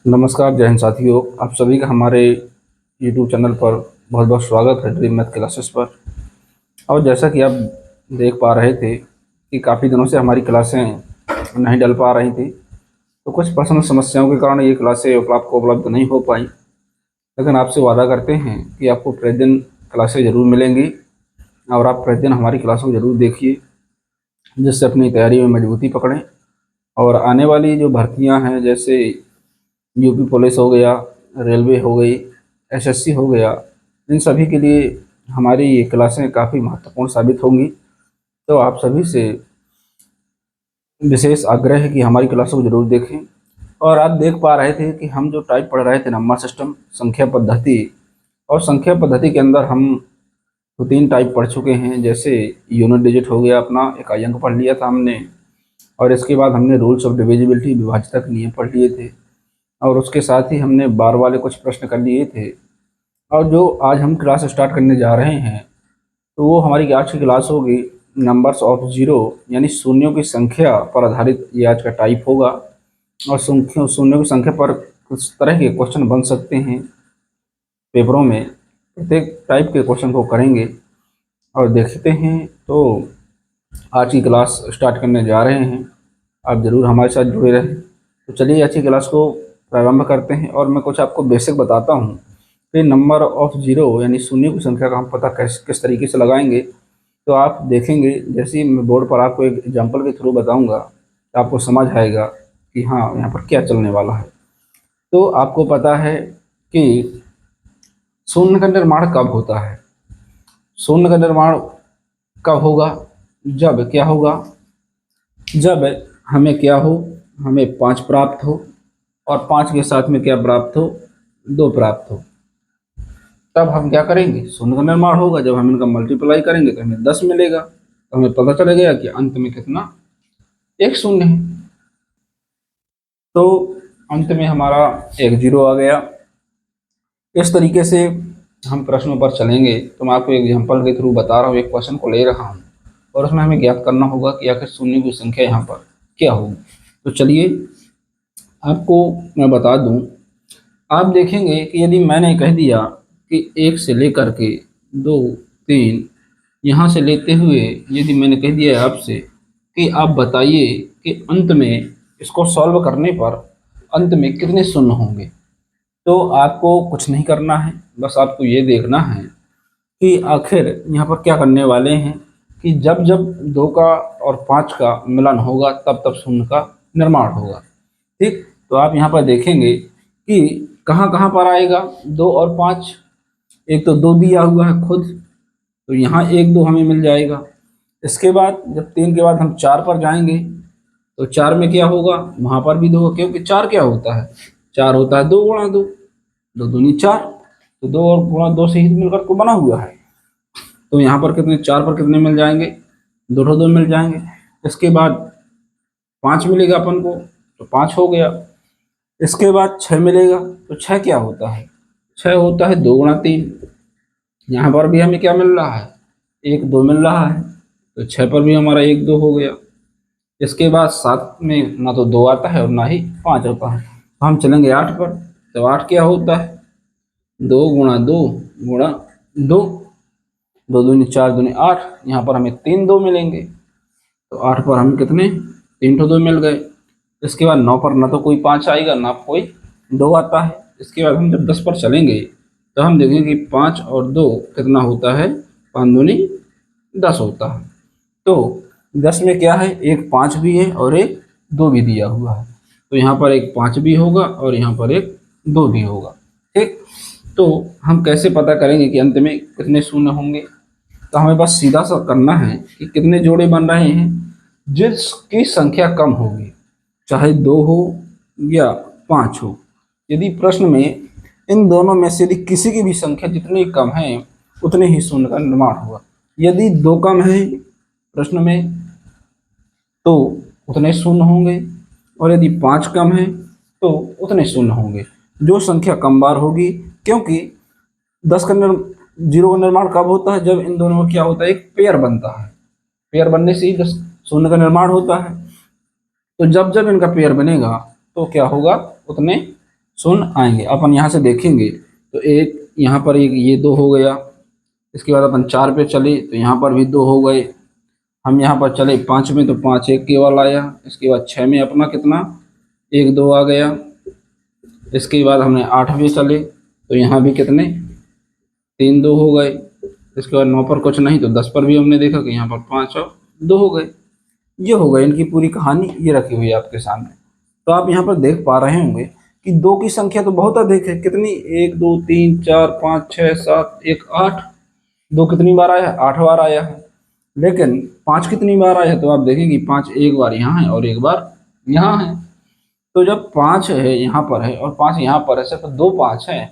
नमस्कार, जय हिंद साथियों। आप सभी का हमारे YouTube चैनल पर बहुत बहुत स्वागत है ड्रीम मैथ क्लासेस पर। और जैसा कि आप देख पा रहे थे कि काफ़ी दिनों से हमारी क्लासें नहीं डल पा रही थी, तो कुछ पर्सनल समस्याओं के कारण ये क्लासें आपको उपलब्ध नहीं हो पाई। लेकिन आपसे वादा करते हैं कि आपको प्रतिदिन क्लासें ज़रूर मिलेंगी और आप प्रतिदिन हमारी क्लासों को ज़रूर देखिए, जिससे अपनी तैयारी में मजबूती पकड़ें और आने वाली जो भर्तियाँ हैं, जैसे यूपी पुलिस हो गया, रेलवे हो गई, एसएससी हो गया, इन सभी के लिए हमारी ये क्लासें काफ़ी महत्वपूर्ण साबित होंगी। तो आप सभी से विशेष आग्रह है कि हमारी क्लासों को ज़रूर देखें। और आप देख पा रहे थे कि हम जो टाइप पढ़ रहे थे, नंबर सिस्टम, संख्या पद्धति, और संख्या पद्धति के अंदर हम तो 3 टाइप पढ़ चुके हैं। जैसे यूनिट डिजिट हो गया, अपना इकाई अंक पढ़ लिया था हमने, और इसके बाद हमने रूल्स ऑफ डिविजिबिलिटी, विभाज्यता के नियम पढ़ लिए थे, और उसके साथ ही हमने बार वाले कुछ प्रश्न कर लिए थे। और जो आज हम क्लास स्टार्ट करने जा रहे हैं, तो वो हमारी आज की क्लास होगी नंबर्स ऑफ जीरो, यानी शून्यों की संख्या पर आधारित ये आज का टाइप होगा। और शून्यों की संख्या पर कुछ तरह के क्वेश्चन बन सकते हैं पेपरों में। प्रत्येक टाइप के क्वेश्चन को करेंगे और देखते हैं। तो आज की क्लास स्टार्ट करने जा रहे हैं, आप ज़रूर हमारे साथ जुड़े रहें। तो चलिए आज की क्लास को प्रारंभ करते हैं, और मैं कुछ आपको बेसिक बताता हूँ कि नंबर ऑफ जीरो यानी शून्य की संख्या का हम पता किस तरीके से लगाएंगे। तो आप देखेंगे, जैसे ही मैं बोर्ड पर आपको एक एग्जाम्पल के थ्रू बताऊंगा, तो आपको समझ आएगा कि हाँ, यहाँ पर क्या चलने वाला है। तो आपको पता है कि शून्य का निर्माण कब होता है। शून्य का निर्माण कब होगा? जब क्या होगा, जब हमें क्या हो, हमें 5 प्राप्त हो, और 5 के साथ में क्या प्राप्त हो, 2 प्राप्त हो। तब हम क्या करेंगे, शून्य का निर्माण होगा। जब हम इनका मल्टीप्लाई करेंगे तो हमें 10 मिलेगा, तो हमें पता चलेगा कि अंत में कितना, एक शून्य है। तो अंत में हमारा एक जीरो आ गया। इस तरीके से हम प्रश्नों पर चलेंगे। तो मैं आपको एग्जाम्पल के थ्रू बता रहा हूँ, एक क्वेश्चन को ले रहा हूँ, और उसमें हमें ज्ञात करना होगा कि आखिर शून्य की संख्या यहाँ पर क्या होगी। तो चलिए आपको मैं बता दूं, आप देखेंगे कि यदि मैंने कह दिया कि 1 से लेकर के 2, 3, यहाँ से लेते हुए यदि मैंने कह दिया आपसे कि आप बताइए कि अंत में इसको सॉल्व करने पर अंत में कितने शून्य होंगे, तो आपको कुछ नहीं करना है। बस आपको ये देखना है कि आखिर यहाँ पर क्या करने वाले हैं, कि जब जब 2 का और 5 का मिलन होगा तब तब शून्य का निर्माण होगा। ठीक, तो आप यहाँ पर देखेंगे कि कहाँ कहाँ पर आएगा 2 और 5। एक तो 2 दिया हुआ है खुद, तो यहाँ 1 2 हमें मिल जाएगा। इसके बाद जब 3 के बाद हम 4 पर जाएंगे, तो 4 में क्या होगा, वहाँ पर भी 2, क्योंकि 4 क्या होता है, 4 होता है 2 गुणा 2, 2 दूनी 4, तो 2 और गुणा 2 से ही मिलकर को बना हुआ है। तो यहाँ पर कितने, 4 पर कितने मिल जाएंगे, 2 2 मिल जाएंगे। इसके बाद 5 मिलेगा अपन को, तो 5 हो गया। इसके बाद 6 मिलेगा, तो 6 क्या होता है, 6 होता है 2 गुणा 3। यहाँ पर भी हमें क्या मिल रहा है, 1 2 मिल रहा है, तो 6 पर भी हमारा 1 2 हो गया। इसके बाद 7 में ना तो 2 आता है और ना ही 5 आता है, तो हम चलेंगे 8 पर। तो 8 क्या होता है, 2 गुणा 2 गुणा 2, 2 दूनी 4 दूनी 8, यहाँ पर हमें 3 2 मिलेंगे। तो 8 पर हम कितने, 3 2 मिल गए। इसके बाद 9 पर ना तो कोई 5 आएगा ना कोई 2 आता है। इसके बाद हम जब 10 पर चलेंगे, तो हम देखेंगे कि 5 और 2 कितना होता है, 5 दूनी 10 होता है। तो 10 में क्या है, एक 5 भी है और एक 2 भी दिया हुआ है, तो यहाँ पर एक 5 भी होगा और यहाँ पर एक 2 भी होगा। ठीक, तो हम कैसे पता करेंगे कि अंत में कितने शून्य होंगे। तो हमें बस सीधा सा करना है कि कितने जोड़े बन रहे हैं, जिसकी संख्या कम होगी, चाहे 2 हो या 5 हो। यदि प्रश्न में इन दोनों में से यदि किसी की भी संख्या जितनी कम है, उतने ही शून्य का निर्माण होगा। यदि 2 कम है प्रश्न में, तो उतने शून्य होंगे, और यदि 5 कम है तो उतने शून्य होंगे। जो संख्या कम बार होगी, क्योंकि 10 का जीरो का निर्माण कब होता है, जब इन दोनों में क्या होता है, एक पेयर बनता है। पेयर बनने से ही 10 शून्य का निर्माण होता है। तो जब जब इनका पेयर बनेगा तो क्या होगा, उतने शून्य आएंगे। अपन यहाँ से देखेंगे तो एक यहाँ पर एक ये 2 हो गया, इसके बाद अपन 4 पे चले तो यहाँ पर भी 2 हो गए। हम यहाँ पर चले 5 में तो 5 एक केवल आया। इसके बाद 6 में अपना कितना 1 2 आ गया। इसके बाद हमने 8 में चले तो यहाँ भी कितने 3 2 हो गए। इसके बाद 9 पर कुछ नहीं तो 10 पर भी हमने देखा कि यहाँ पर 5 और 2 हो गए। ये हो गए, इनकी पूरी कहानी ये रखी हुई है आपके सामने। तो आप यहाँ पर देख पा रहे होंगे कि 2 की संख्या तो बहुत अधिक है। कितनी 1 2 3 4 5 6 7 1 8। 2 कितनी बार आया है, 8 बार आया है। लेकिन 5 कितनी बार आया है, तो आप देखेंगे 5 एक बार यहाँ है और एक बार यहाँ है। तो जब 5 है यहाँ पर है और 5 यहाँ पर है, सिर्फ 2 5 है,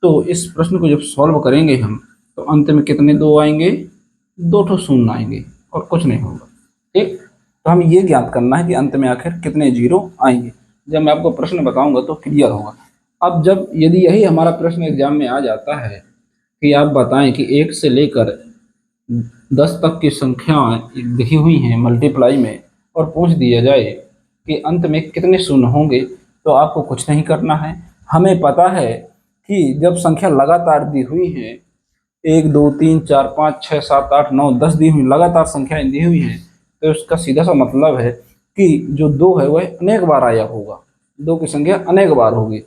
तो इस प्रश्न को जब सॉल्व करेंगे हम तो अंत में कितने 2 आएंगे, 2 ठो शून्य आएंगे और कुछ नहीं होगा। ठीक, तो हम ये ज्ञात करना है कि अंत में आखिर कितने जीरो आएंगे। जब मैं आपको प्रश्न बताऊंगा तो क्लियर होगा। अब जब यदि यही हमारा प्रश्न एग्जाम में आ जाता है कि आप बताएं कि 1 से लेकर 10 तक की संख्याएं लिखी हुई हैं मल्टीप्लाई में और पूछ दिया जाए कि अंत में कितने शून्य होंगे, तो आपको कुछ नहीं करना है। हमें पता है कि जब संख्या लगातार दी हुई है 1 2 3 4 5 6 7 8 9 10 दी हुई लगातार संख्याएं दी हुई हैं, तो उसका सीधा सा मतलब है कि जो 2 है वह अनेक बार आया होगा। 2 की संख्या अनेक बार होगी।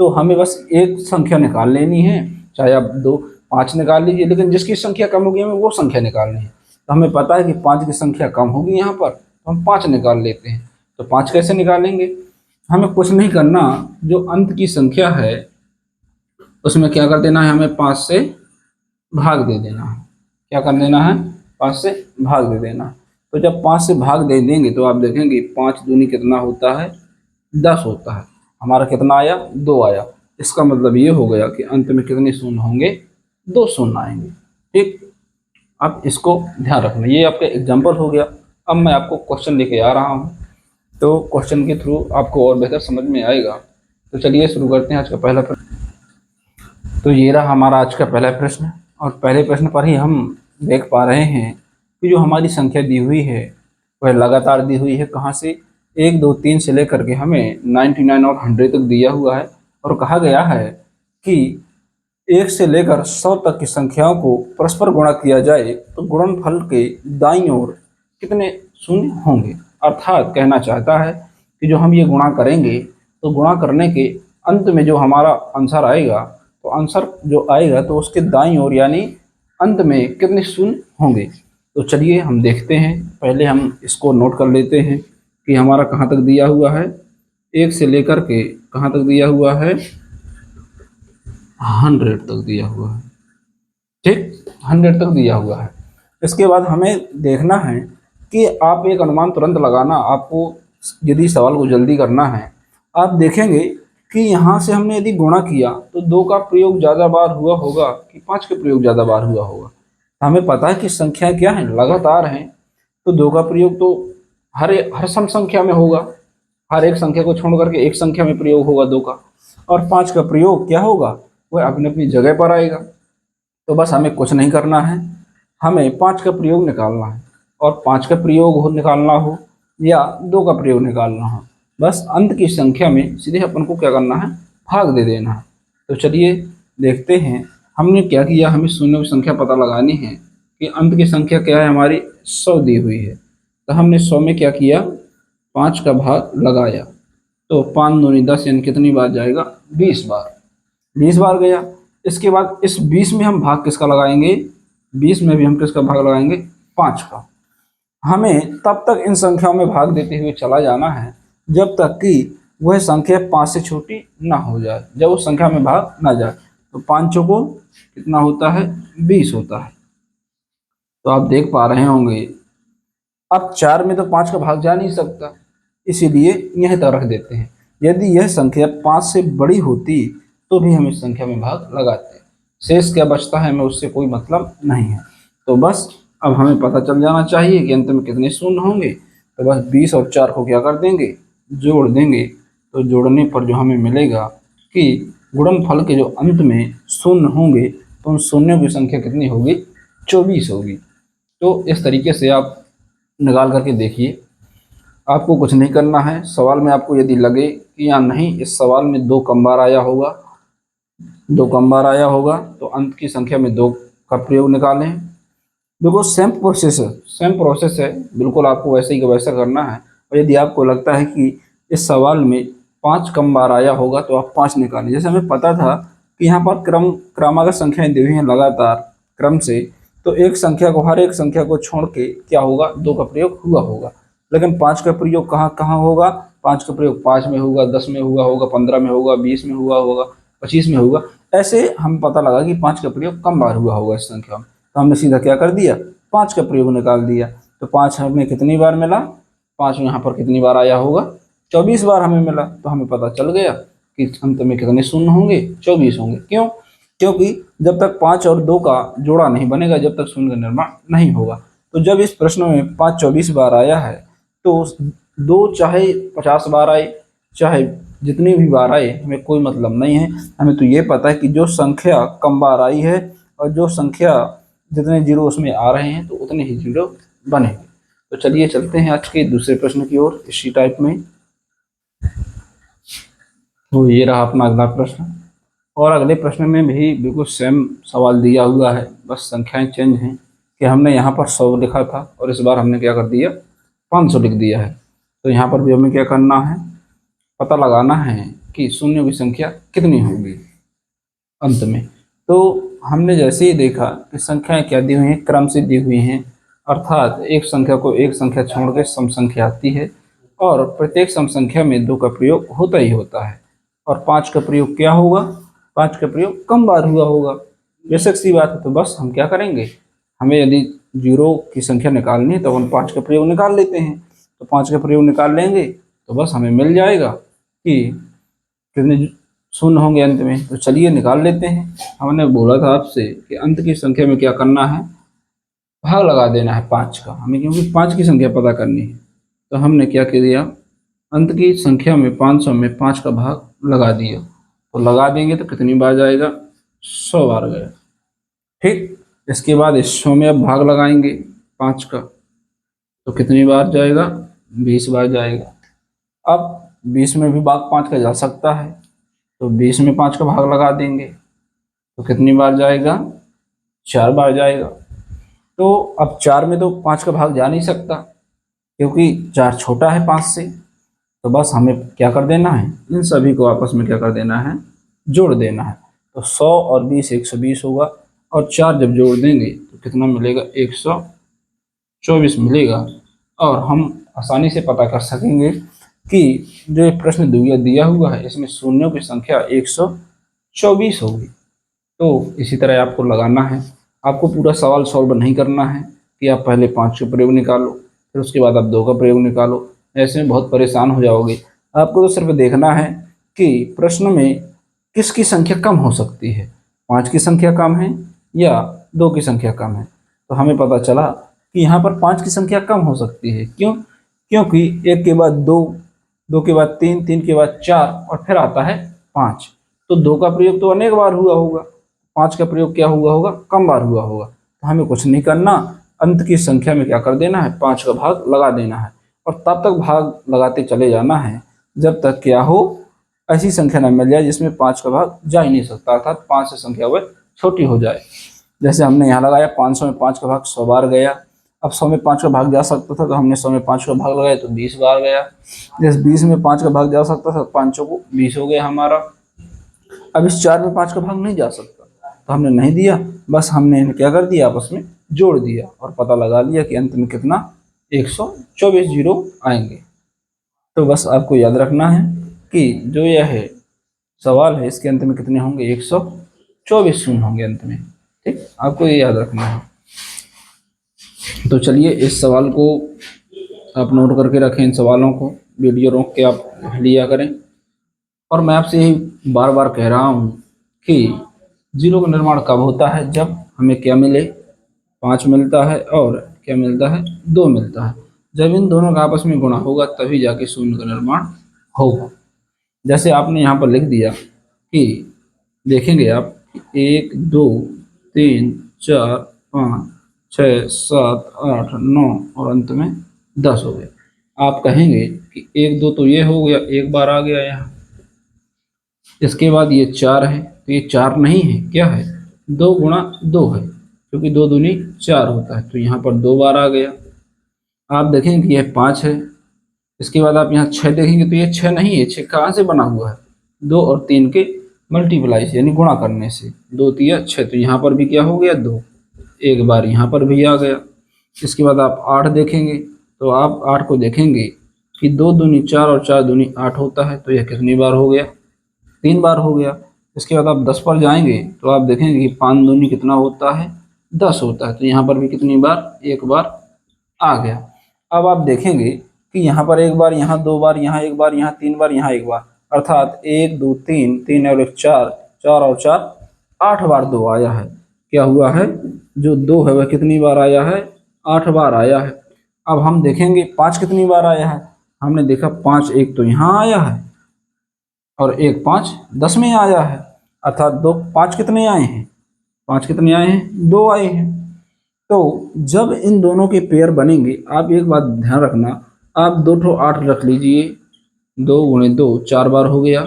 तो हमें बस एक संख्या निकाल लेनी है, चाहे आप 2 5 निकाल लीजिए, लेकिन जिसकी संख्या कम होगी हमें वो संख्या निकालनी है। तो हमें पता है कि 5 की संख्या कम होगी यहाँ पर, तो हम 5 निकाल लेते हैं। तो 5 कैसे निकालेंगे, हमें कुछ नहीं करना, जो अंत की संख्या है उसमें क्या कर देना है, हमें 5 से भाग दे देना है। क्या कर देना है, 5 से भाग दे देना है। तो जब 5 से भाग दे देंगे तो आप देखेंगे 5 दूनी कितना होता है, 10 होता है। हमारा कितना आया, 2 आया। इसका मतलब ये हो गया कि अंत में कितने शून्य होंगे, 2 शून्य आएंगे। ठीक, अब इसको ध्यान रखना। ये आपका एग्जाम्पल हो गया। अब मैं आपको क्वेश्चन लेके आ रहा हूँ, तो क्वेश्चन के थ्रू आपको और बेहतर समझ में आएगा। तो चलिए शुरू करते हैं आज का पहला प्रश्न। तो ये रहा हमारा आज का पहला प्रश्न, और पहले प्रश्न पर ही हम देख पा रहे हैं कि जो हमारी संख्या दी हुई है वह लगातार दी हुई है। कहाँ से, 1 2 3 से लेकर के हमें 99 और 100 तक दिया हुआ है। और कहा गया है कि 1 से लेकर 100 तक की संख्याओं को परस्पर गुणा किया जाए तो गुणनफल के दाईं ओर कितने शून्य होंगे। अर्थात कहना चाहता है कि जो हम ये गुणा करेंगे तो गुणा करने के अंत में जो हमारा आंसर आएगा, तो आंसर जो आएगा तो उसके दाईं ओर यानी अंत में कितने शून्य होंगे। तो चलिए हम देखते हैं। पहले हम इसको नोट कर लेते हैं कि हमारा कहाँ तक दिया हुआ है। 1 से लेकर के कहाँ तक दिया हुआ है, 100 तक दिया हुआ है। ठीक, 100 तक दिया हुआ है। इसके बाद हमें देखना है कि आप एक अनुमान तुरंत लगाना। आपको यदि सवाल को जल्दी करना है, आप देखेंगे कि यहाँ से हमने यदि गुणा किया तो 2 का प्रयोग ज़्यादा बार हुआ होगा कि 5 का प्रयोग ज़्यादा बार हुआ होगा। हमें पता है कि संख्या क्या है, लगातार हैं, तो 2 का प्रयोग तो हर सम संख्या में होगा। हर एक संख्या को छोड़ करके एक संख्या में प्रयोग होगा 2 का। और 5 का प्रयोग क्या होगा, वह अपनी अपनी जगह पर आएगा। तो बस हमें कुछ नहीं करना है, हमें 5 का प्रयोग निकालना है। और 5 का प्रयोग निकालना हो या 2 का प्रयोग निकालना हो, बस अंत की संख्या में सीधे अपन को क्या करना है, भाग दे देना है। तो चलिए देखते हैं हमने क्या किया। हमें शून्य की संख्या पता लगानी है कि अंत की संख्या क्या है, हमारी 100 दी हुई है। तो हमने 100 में क्या किया, 5 का भाग लगाया। तो 5 दूनी 10 यानी कितनी बार जाएगा, 20 बार। 20 बार गया। इसके बाद इस 20 में हम भाग किसका लगाएंगे, 20 में भी हम किसका भाग लगाएंगे, 5 का। हमें तब तक इन संख्याओं में भाग देते हुए चला जाना है जब तक कि वह संख्या 5 से छोटी ना हो जाए, जब उस संख्या में भाग ना जाए। तो 5 चौको कितना होता है, 20 होता है। तो आप देख पा रहे होंगे अब 4 में तो 5 का भाग जा नहीं सकता, इसीलिए यहीं तक रख देते हैं। यदि यह संख्या 5 से बड़ी होती तो भी हम इस संख्या में भाग लगाते। शेष क्या बचता है हमें उससे कोई मतलब नहीं है। तो बस अब हमें पता चल जाना चाहिए कि अंत में कितने शून्य होंगे। तो बस 20 और 4 को क्या कर देंगे, जोड़ देंगे। तो जोड़ने पर जो हमें मिलेगा कि गुणनफल के जो अंत में शून्य होंगे तो उन शून्यों की संख्या कितनी होगी, 24 होगी। तो इस तरीके से आप निकाल करके देखिए। आपको कुछ नहीं करना है। सवाल में आपको यदि लगे कि या नहीं इस सवाल में 2 कम बार आया होगा, 2 कम बार आया होगा, तो अंत की संख्या में 2 का प्रयोग निकालें। बिल्कुल सेम प्रोसेस है, बिल्कुल आपको वैसे ही का वैसा करना है। और यदि आपको लगता है कि इस सवाल में 5 कम बार आया होगा तो आप 5 निकालें। जैसे हमें पता था कि यहाँ पर क्रमागत संख्याएं दी हुई हैं लगातार क्रम से, तो हर एक संख्या को छोड़ के क्या होगा, 2 का प्रयोग हुआ होगा। लेकिन 5 का प्रयोग कहाँ कहाँ होगा, 5 का प्रयोग 5 में होगा, 10 में हुआ होगा, 15 में होगा, 20 में हुआ होगा, 25 में होगा। ऐसे हम पता लगा कि 5 का प्रयोग कम बार हुआ होगा इस संख्या में, तो हमने सीधा क्या कर दिया, 5 का प्रयोग निकाल दिया। तो 5 हमें कितनी बार मिला, 5 यहाँ पर कितनी बार आया होगा, 24 बार हमें मिला। तो हमें पता चल गया कि अंत में कितने शून्य होंगे, 24 होंगे। क्यों? क्योंकि जब तक 5 और 2 का जोड़ा नहीं बनेगा, जब तक शून्य का निर्माण नहीं होगा। तो जब इस प्रश्न में 5 24 बार आया है, तो 2 चाहे 50 बार आए, चाहे जितनी भी बार आए, हमें कोई मतलब नहीं है। हमें तो ये पता है कि जो संख्या कम बार आई है और जो संख्या जितने जीरो उसमें आ रहे हैं, तो उतने ही जीरो बनेंगे। तो चलिए चलते हैं आज के दूसरे प्रश्न की ओर इसी टाइप में। तो ये रहा अपना अगला प्रश्न, और अगले प्रश्न में भी बिल्कुल सेम सवाल दिया हुआ है, बस संख्याएं चेंज हैं कि हमने यहाँ पर 100 लिखा था और इस बार हमने क्या कर दिया, 500 लिख दिया है। तो यहाँ पर भी हमें क्या करना है, पता लगाना है कि शून्य की संख्या कितनी होगी अंत में। तो हमने जैसे ही देखा कि संख्याएं क्या दी हुई हैं, क्रम से दी हुई हैं, अर्थात एक संख्या को एक संख्या छोड़ के सम संख्या आती है और प्रत्येक सम संख्या में 2 का प्रयोग होता ही होता है। और 5 का प्रयोग क्या होगा, 5 का प्रयोग कम बार हुआ होगा। बेशक सी बात है। तो बस हम क्या करेंगे, हमें यदि जीरो की संख्या निकालनी है तो हम 5 का प्रयोग निकाल लेते हैं। तो 5 का प्रयोग निकाल लेंगे तो बस हमें मिल जाएगा कि कितने शून्य होंगे अंत में। तो चलिए निकाल लेते हैं। हमने बोला था आपसे कि अंत की संख्या में क्या करना है, भाग लगा देना है 5 का, हमें क्योंकि 5 की संख्या पता करनी है। तो हमने क्या किया, अंत की संख्या में 500 में 5 का भाग लगा दिया। तो लगा देंगे तो कितनी बार जाएगा, 100 बार गया। ठीक, इसके बाद इस 100 में अब भाग लगाएंगे 5 का, तो कितनी बार जाएगा, 20 बार जाएगा। अब 20 में भी भाग 5 का जा सकता है, तो 20 में 5 का भाग लगा देंगे तो कितनी बार जाएगा, 4 बार जाएगा। तो अब 4 में तो 5 का भाग जा नहीं सकता क्योंकि 4 छोटा है 5 से। तो बस हमें क्या कर देना है, इन सभी को आपस में क्या कर देना है, जोड़ देना है। तो 100 और 20 120 होगा, और 4 जब जोड़ देंगे तो कितना मिलेगा, 124 मिलेगा। और हम आसानी से पता कर सकेंगे कि जो ये प्रश्न दिया हुआ है इसमें शून्यों की संख्या 124 होगी। तो इसी तरह आपको लगाना है। आपको पूरा सवाल सॉल्व नहीं करना है कि आप पहले 5 का प्रयोग निकालो, फिर उसके बाद आप 2 का प्रयोग निकालो, ऐसे में बहुत परेशान हो जाओगे। आपको तो सिर्फ देखना है कि प्रश्न में किसकी संख्या कम हो सकती है, 5 की संख्या कम है या 2 की संख्या कम है। तो हमें पता चला कि यहाँ पर 5 की संख्या कम हो सकती है। क्यों? क्योंकि 1 के बाद 2, 2 के बाद 3, 3 के बाद 4 और फिर आता है 5। तो 2 का प्रयोग तो अनेक बार हुआ होगा, 5 का प्रयोग क्या हुआ होगा, कम बार हुआ होगा। तो हमें कुछ नहीं करना, अंत की संख्या में क्या कर देना है, 5 का भाग लगा देना है। और तब तक भाग लगाते चले जाना है जब तक क्या हो, ऐसी संख्या न मिल जाए जिसमें 5 का भाग जा ही नहीं सकता, अर्थात 5 से संख्या वह छोटी हो जाए। जैसे हमने यहाँ लगाया 500 में 5 का भाग 100 बार गया। अब 100 में 5 का भाग जा सकता था तो हमने 100 में 5 का भाग लगाया तो 20 बार गया। जैसे 20 में 5 का भाग जा सकता था, 5 को 20 हो गया हमारा। अब इस 4 में 5 का भाग नहीं जा सकता तो हमने नहीं दिया, बस हमने इन्हें क्या कर दिया, आपस में जोड़ दिया और पता लगा लिया कि अंत में कितना, 124 जीरो आएंगे। तो बस आपको याद रखना है कि जो यह है सवाल है इसके अंत में कितने होंगे, 124 शून्य होंगे अंत में। ठीक, आपको ये याद रखना है। तो चलिए इस सवाल को आप नोट करके रखें, इन सवालों को वीडियो रोक के आप लिया करें। और मैं आपसे यही बार बार कह रहा हूँ कि जीरो का निर्माण कब होता है, जब हमें क्या मिले, 5 मिलता है और क्या मिलता है, 2 मिलता है। जब इन दोनों का आपस में गुणा होगा तभी जाके शून्य का निर्माण होगा। जैसे आपने यहाँ पर लिख दिया कि देखेंगे आप, 1 2 3 4 5 6 7 8 9 और अंत में 10 हो गए। आप कहेंगे कि 1 2 तो ये हो गया, एक बार आ गया यहाँ। इसके बाद ये 4 है, तो ये 4 नहीं है, क्या है, 2 गुणा 2 है, क्योंकि 2 दूनी 4 होता है, तो यहाँ पर 2 बार आ गया। आप देखेंगे कि यह 5 है। इसके बाद आप यहाँ 6 देखेंगे तो ये 6 नहीं है, 6 कहाँ से बना हुआ है, 2 और 3 के मल्टीप्लाई से, यानी गुणा करने से, 2 तिया 6, तो यहाँ पर भी क्या हो गया, 2, एक बार यहाँ पर भी आ गया। इसके बाद आप 8 देखेंगे, तो आप 8 को देखेंगे कि 2 दूनी 4 और 4 दूनी 8 होता है, तो यह कितनी बार हो गया, 3 बार हो गया। इसके बाद आप 10 पर जाएंगे तो आप देखेंगे कि 5 दूनी कितना होता है, 10 होता है, तो यहाँ पर भी कितनी बार, एक बार आ गया। अब आप देखेंगे कि यहाँ पर एक बार, यहाँ 2 बार, यहाँ एक बार, यहाँ 3 बार, यहाँ एक बार, अर्थात 1 2 3, 3 और 1 4, 4 और 4 8 बार 2 आया है। क्या हुआ है, जो 2 है वह कितनी बार आया है, 8 बार आया है। अब हम देखेंगे 5 कितनी बार आया है। हमने देखा 5 एक तो यहाँ आया है और एक 5 10 में आया है, अर्थात 2 5 कितने आए हैं, 5 कितने आए हैं, 2 आए हैं। तो जब इन दोनों के पेयर बनेंगे, आप एक बात ध्यान रखना, आप 2 ठो 8 रख लीजिए, 2 गुणे 2 4 बार हो गया,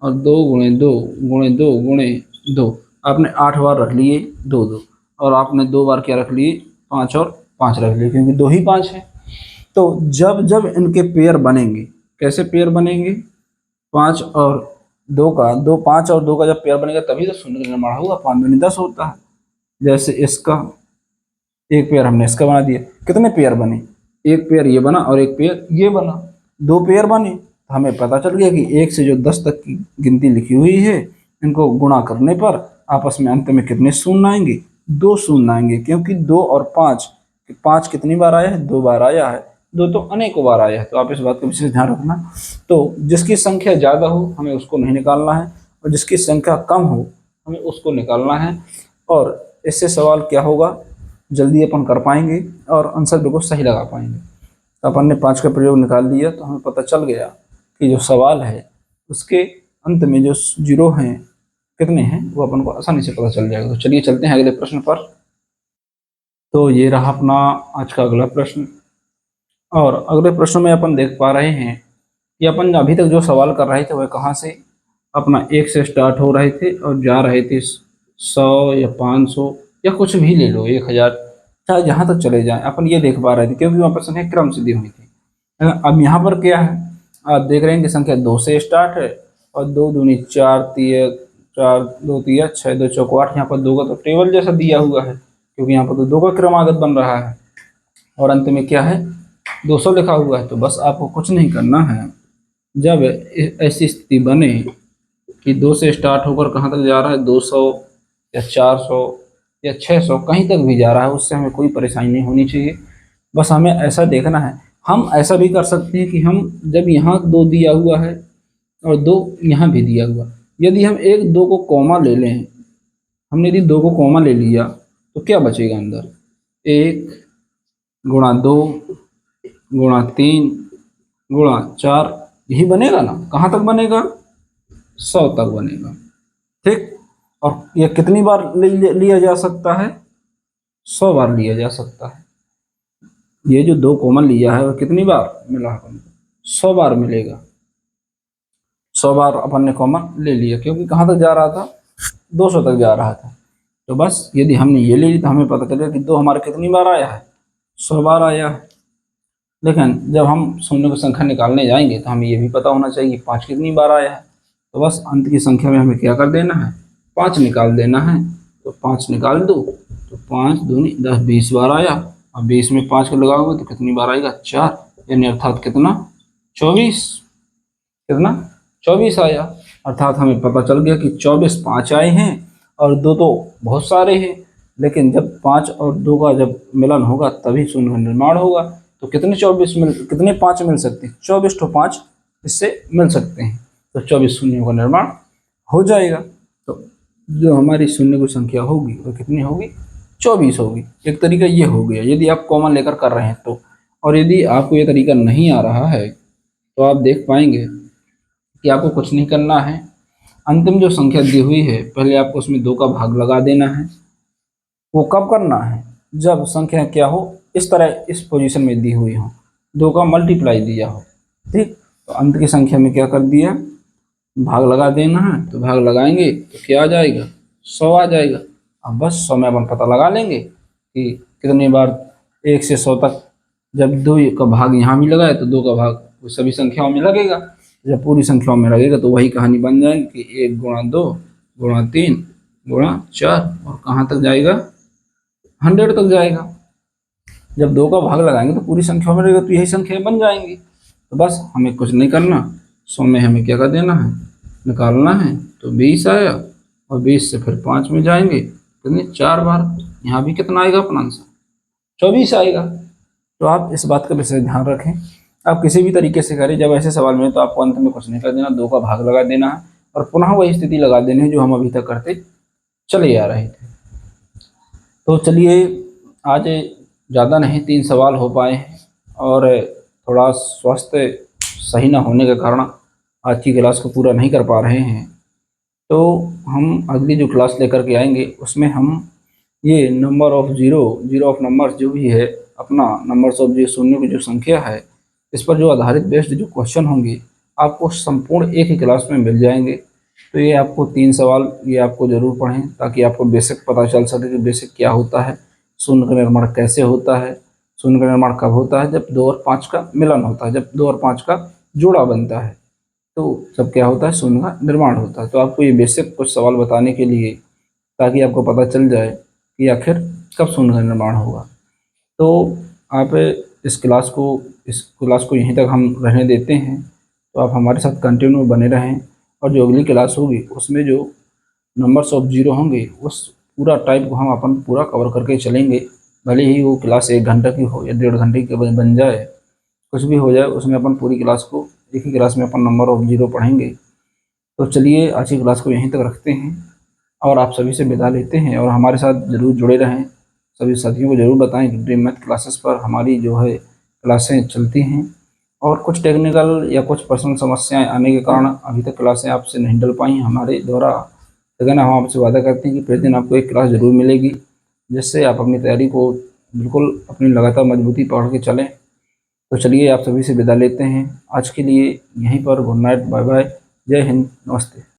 और 2 गुणे 2 गुणे 2 गुणे 2, आपने 8 बार रख लिए, 2 2, और आपने 2 बार क्या रख लिए, 5 और 5 रख लिए, क्योंकि 2 ही 5 है। तो जब जब इनके पेयर बनेंगे, कैसे पेयर बनेंगे, 5 और 2 का, 2 5 और 2 का जब पेयर बनेगा तभी तो शून्य का निर्माण होगा, 5 दूनी 10 होता है। जैसे इसका एक पेयर हमने इसका बना दिया, कितने पेयर बने, एक पेयर ये बना और एक पेयर ये बना, 2 पेयर बने। तो हमें पता चल गया कि 1 से जो 10 तक की गिनती लिखी हुई है, इनको गुणा करने पर आपस में अंत में कितने शून्य आएंगे, 2 शून्य आएंगे, क्योंकि 2 और 5, 5 कितनी बार आया है, 2 बार आया है, 2 तो अनेकों बार आया है। तो आप इस बात का विशेष ध्यान रखना। तो जिसकी संख्या ज़्यादा हो हमें उसको नहीं निकालना है, और जिसकी संख्या कम हो हमें उसको निकालना है। और इससे सवाल क्या होगा, जल्दी अपन कर पाएंगे और आंसर बिल्कुल सही लगा पाएंगे। तो अपन ने 5 का प्रयोग निकाल लिया, तो हमें पता चल गया कि जो सवाल है उसके अंत में जो 0 हैं कितने हैं, वो अपन को आसानी से पता चल जाएगा। तो चलिए चलते हैं अगले प्रश्न पर। तो ये रहा अपना आज का अगला प्रश्न, और अगले प्रश्न में अपन देख पा रहे हैं कि अपन अभी तक जो सवाल कर रहे थे वह कहाँ से, अपना 1 से स्टार्ट हो रहे थे और जा रहे थे 100 या 500 या कुछ भी ले लो, 1000, चाहे जहाँ तक चले जाएं, अपन ये देख पा रहे थे, क्योंकि वहाँ पर संख्या क्रम से दी हुई थी। अब यहाँ पर क्या है, आप देख रहे हैं कि संख्या 2 से स्टार्ट है, और 2 दूनी 4 तिया 4 2 तिया 6 2 चौको 8, यहाँ पर 2 का तो टेबल जैसा दिया हुआ है, क्योंकि यहाँ पर तो 2 का क्रमागत बन रहा है, और अंत में क्या है, 200 लिखा हुआ है। तो बस आपको कुछ नहीं करना है, जब ऐसी स्थिति बने कि 2 से स्टार्ट होकर कहाँ तक जा रहा है, 200 या 400 या 600 कहीं तक भी जा रहा है, उससे हमें कोई परेशानी नहीं होनी चाहिए। बस हमें ऐसा देखना है। हम ऐसा भी कर सकते हैं कि हम जब यहाँ 2 दिया हुआ है और 2 यहाँ भी दिया हुआ, यदि हम 1 2 को कॉमा ले लें, हमने यदि 2 को कॉमा ले लिया तो क्या बचेगा अंदर, 1 गुणा 2 गुणा 3 गुणा 4, यही बनेगा ना, कहाँ तक बनेगा, 100 तक बनेगा। ठीक, और यह कितनी बार लिया जा सकता है, 100 बार लिया जा सकता है। ये जो 2 कॉमन लिया है वह कितनी बार मिला अपन को, 100 बार मिलेगा। 100 बार अपन ने कॉमन ले लिया, क्योंकि कहाँ तक जा रहा था, 200 तक जा रहा था। तो बस यदि हमने ये ले ली तो हमें पता चलेगा कि 2 हमारा कितनी बार आया है, 100 बार आया है। लेकिन जब हम शून्य की संख्या निकालने जाएंगे तो हमें ये भी पता होना चाहिए कि 5 कितनी बार आया है। तो बस अंत की संख्या में हमें क्या कर देना है, 5 निकाल देना है। तो 5 निकाल दो, तो 5 दूनी 10 20 बार आया, और 20 में 5 को लगाओगे तो कितनी बार आएगा, 4, यानी अर्थात कितना, 24, कितना 24 आया। अर्थात हमें पता चल गया कि 24 5 आए हैं, और 2 तो बहुत सारे हैं, लेकिन जब 5 और 2 का जब मिलन होगा तभी शून्य का निर्माण होगा। तो कितने 5 मिल सकते हैं, 24 तो 5 इससे मिल सकते हैं, तो 24 शून्यों का निर्माण हो जाएगा। तो जो हमारी शून्य की संख्या होगी वो कितनी होगी, 24 होगी। एक तरीका ये हो गया यदि आप कॉमन लेकर कर रहे हैं तो, और यदि आपको ये तरीका नहीं आ रहा है तो आप देख पाएंगे कि आपको कुछ नहीं करना है। अंतिम जो संख्या दी हुई है पहले आपको उसमें 2 का भाग लगा देना है। वो कब करना है, जब संख्या क्या हो, इस तरह इस पोजीशन में दी हुई हो, 2 का मल्टीप्लाई दिया हो। ठीक, तो अंत की संख्या में क्या कर दिया, भाग लगा देना है। तो भाग लगाएंगे तो क्या आ जाएगा, 100 आ जाएगा। अब बस 100 में अपन पता लगा लेंगे कि कितनी बार 1 से 100 तक, जब 2 का भाग यहाँ भी लगाए तो 2 का भाग वो सभी संख्याओं में लगेगा। जब पूरी संख्याओं में लगेगा तो वही कहानी बन जाएगी कि 1 गुणा 2 गुणा 3 गुणा 4, और कहाँ तक जाएगा, 100 तक जाएगा। जब 2 का भाग लगाएंगे तो पूरी संख्याओं में लगेगा तो यही संख्या बन जाएंगी। तो बस हमें कुछ नहीं करना, 100 में हमें क्या कर देना है, निकालना है। तो 20 आया, और 20 से फिर 5 में जाएंगे, कितने 4 बार। यहाँ भी कितना आएगा अपना आंसर, 24 आएगा। तो आप इस बात का विशेष ध्यान रखें। आप किसी भी तरीके से करें, जब ऐसे सवाल में तो आपको अंत में कुछ नहीं कर देना, 2 का भाग लगा देना है और पुनः वही स्थिति लगा देनी है जो हम अभी तक करते चले आ रहे थे। तो चलिए, आज ज़्यादा नहीं 3 सवाल हो पाए हैं, और थोड़ा स्वास्थ्य सही ना होने के कारण आज की क्लास को पूरा नहीं कर पा रहे हैं। तो हम अगली जो क्लास लेकर के आएंगे उसमें हम ये number of zero of numbers जो भी है अपना, नंबर्स ऑफ जो शून्य की जो संख्या है, इस पर जो आधारित बेस्ड जो क्वेश्चन होंगे आपको संपूर्ण एक ही क्लास में मिल जाएंगे। तो ये आपको 3 सवाल ये आपको ज़रूर पढ़ें, ताकि आपको बेसिक पता चल सके कि बेसिक क्या होता है, शून्य का निर्माण कैसे होता है, शून्य का निर्माण कब होता है, जब 2 और 5 का मिलन होता है, जब 2 और 5 का जोड़ा बनता है, तो जब क्या होता है, शून्य का निर्माण होता है। तो आपको ये बेसिक कुछ सवाल बताने के लिए, ताकि आपको पता चल जाए कि आखिर कब शून्य का निर्माण होगा। तो आप इस क्लास को यहीं तक हम रहने देते हैं। तो आप हमारे साथ कंटिन्यू बने रहें, और जो अगली क्लास होगी उसमें जो नंबर्स ऑफ जीरो होंगे उस पूरा टाइप को हम अपन पूरा कवर करके चलेंगे। भले ही वो क्लास 1 घंटा की हो या 1.5 घंटे की बन जाए, कुछ भी हो जाए, उसमें अपन पूरी क्लास को एक ही क्लास में अपन नंबर ऑफ जीरो पढ़ेंगे। तो चलिए, आज की क्लास को यहीं तक रखते हैं और आप सभी से विदा लेते हैं। और हमारे साथ ज़रूर जुड़े रहें, सभी साथियों को ज़रूर बताएं कि ड्रीम मैथ क्लासेस पर हमारी जो है क्लासें चलती हैं, और कुछ टेक्निकल या कुछ पर्सनल समस्याएं आने के कारण अभी तक क्लासें आपसे नहीं डल पाई हमारे द्वारा। लेकिन हम आपसे वादा करते हैं कि प्रतिदिन आपको एक क्लास ज़रूर मिलेगी, जिससे आप अपनी तैयारी को बिल्कुल अपनी लगातार मजबूती पकड़ के चलें। तो चलिए, आप सभी से विदा लेते हैं आज के लिए यहीं पर। गुड नाइट, बाय बाय, जय हिंद, नमस्ते।